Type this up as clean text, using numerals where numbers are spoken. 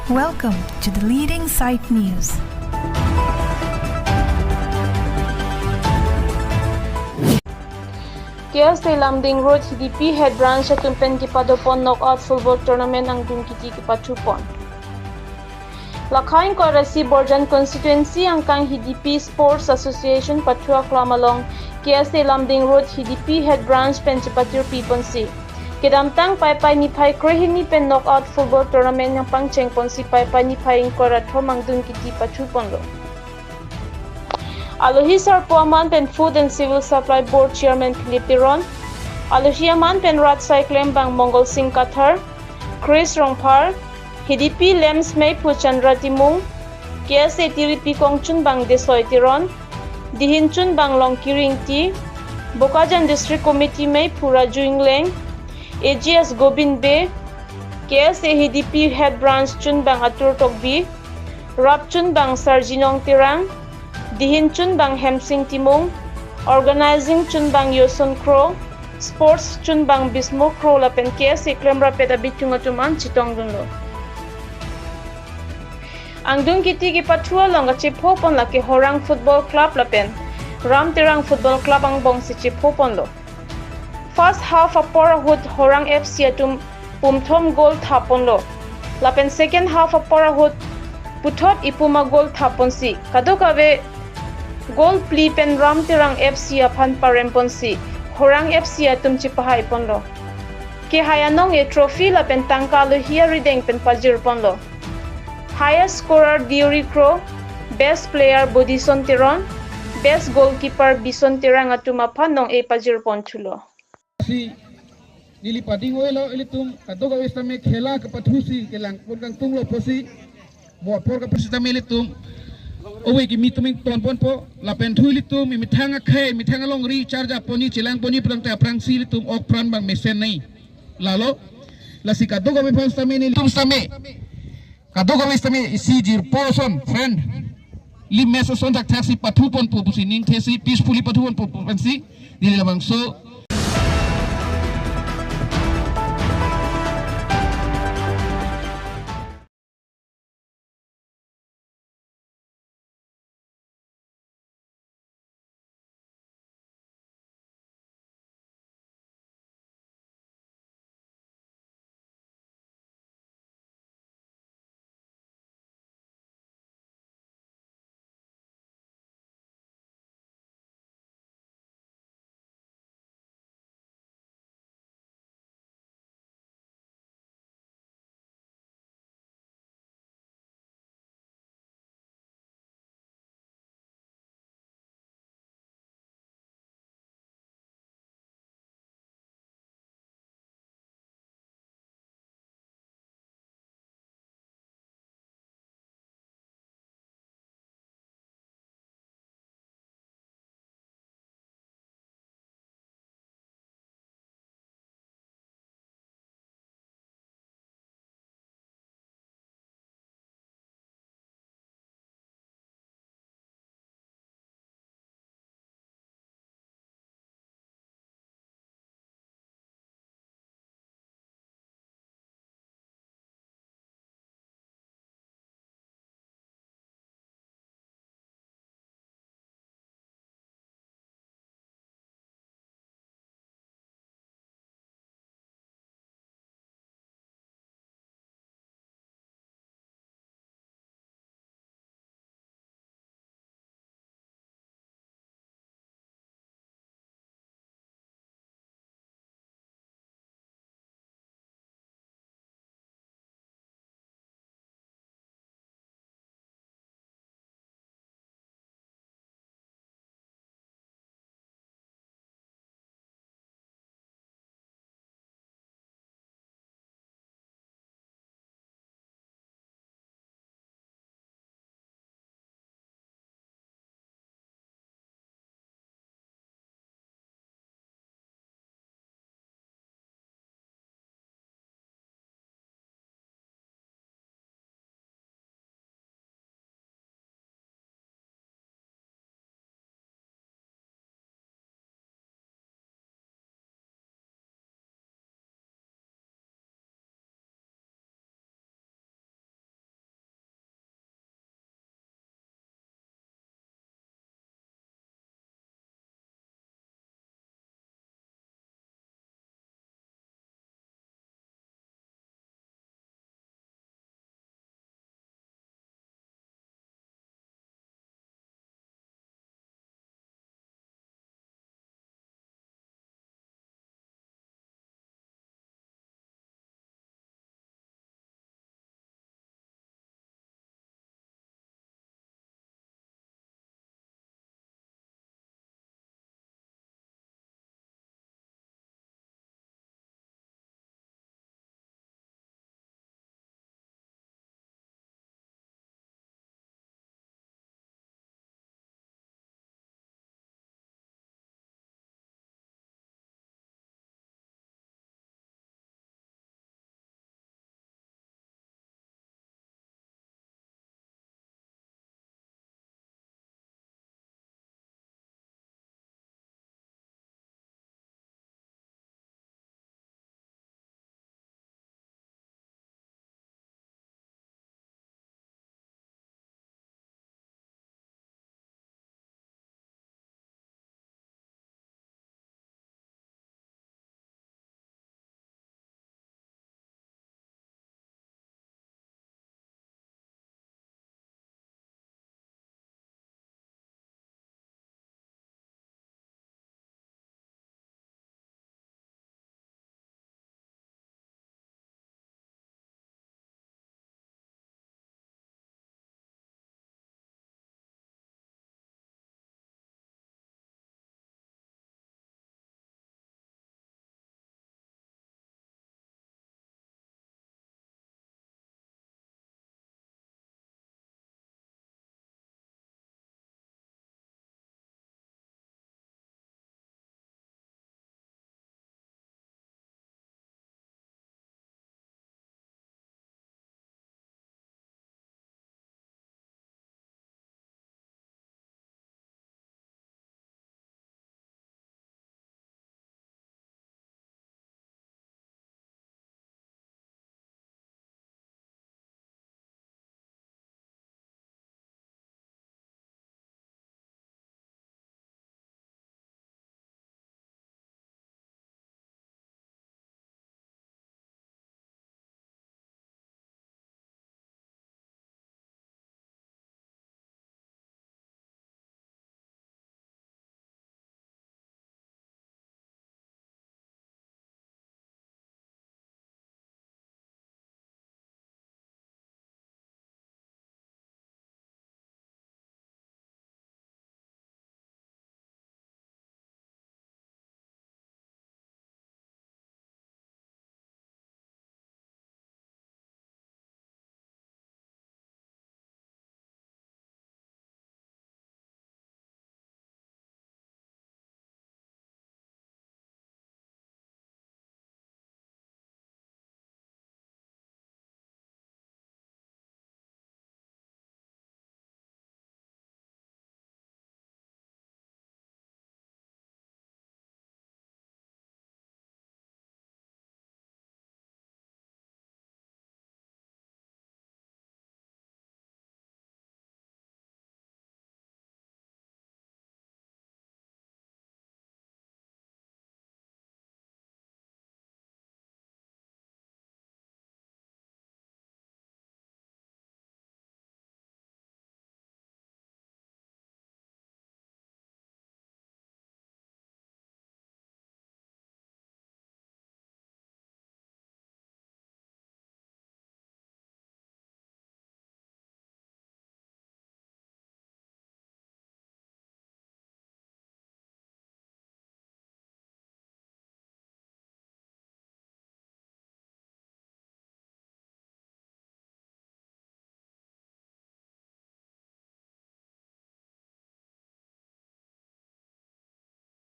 Welcome to the leading site news. KSA Lumding Road Hidipi Head Branch Atum Kepadopon Knockout Football Tournament Angdung Kepadopon. Lakhain Korasi Borjan Constituency Angkang Hidipi Sports Association Patua Klamalong KSA Lumding Road Hidipi Head Branch Penchipatir Piponsi. Kedamtang pai ni pai krehini pen knockout football tournament yang pangcheng ponsi pai ni pai korathom Angdung Kepadopon lo. Alohi Sarpuaman pen Food and Civil Supply Board Chairman Philip Tiron, Alohiaman pen Rat Cyclem bang Mongol Singh Kathar, Chris Rongpar, Hidipi Lems May Puchandra Timung, KSA Tiripi Kongchun bang Desoy Tiron, Dihinchun bang Longkiring Ti, Bokajan District Committee May Pura Juingleng, AGS Gobind Bay, KSA Hidipi Head Branch Chun bang Atur Tokbi, Rapchun bang Sarjinong Tirang, Dihin Chun bang Hemsing Timong, Organizing Chun bang Yoson Crow, Sports Chun bang Bismo Crow lapen KSA Klemra Pedabit Chungatuman Chitong Dunlo. Angdung Kiti Patua Longa Chipopon laki Horang Football Club lapen, Ram Tirang Football Club ang bong si Chipopon lo. First half a Porahut Horang FC Atum Pumthom goal thapon lo. Lapen second half a Porahut Puthop Ipuma goal thapon si. Kadokawe Goal pli pen Ram Tirang FC apan parempon si Horang FC atum chipahay pon lo. Ke hayanong e trophy la pen tangka lo hiya rideng pen pajir pon lo. Highest scorer Diori Crow, best player Bodison Tiron, best goalkeeper Bison Tirang atum apan nong e pajir pon chulo. Si nilipating oelo ilitum kadoga westame khela kapathusi kelang purgang tunglo posi mo por ka persitame ilitum Owe ki mituming pon po la pentu litum mitanga khe mitanga long recharge poni chilang poni prang ta prang si litum ok pran bang mesen nei lalo la si kadoga me stame ni litum stame kadoga me stame si jir poson friend li meso son tak taxi patu pon po pusining thesi peacefully patu pon po pensi dili labang so